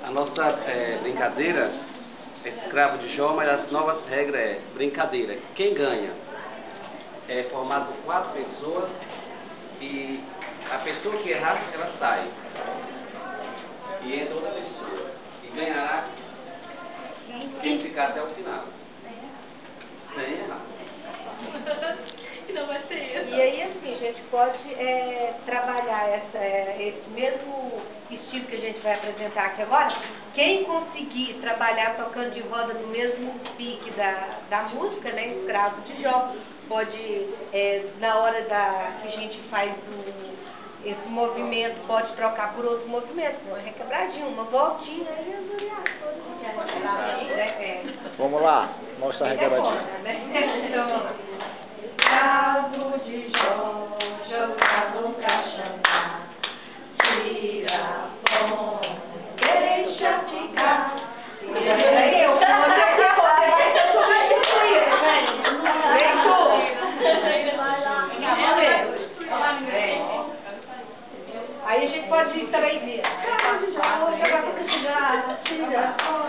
A nossa brincadeira é escravo de Jó, mas as novas regras é brincadeira. Quem ganha é formado por 4 pessoas e a pessoa que errar, ela sai. E entra outra pessoa. E ganhará quem ficar até o final. Sem errar. Não vai ser isso. E aí, assim, a gente pode trabalhar esse mesmo estilo que a gente vai apresentar aqui agora. Quem conseguir trabalhar tocando de roda no mesmo pique da música, né, escravo de Jó, pode, na hora que a gente faz esse movimento, pode trocar por outro movimento, uma requebradinha, uma voltinha, aí as Vamos lá, mostra a requebradinha. Escravo de Jó, jogado pra chamar, tira bom, deixa ficar. E aí eu aí a gente pode ir também ver. Escravo de Jó, jogado pra chamar, tira bom.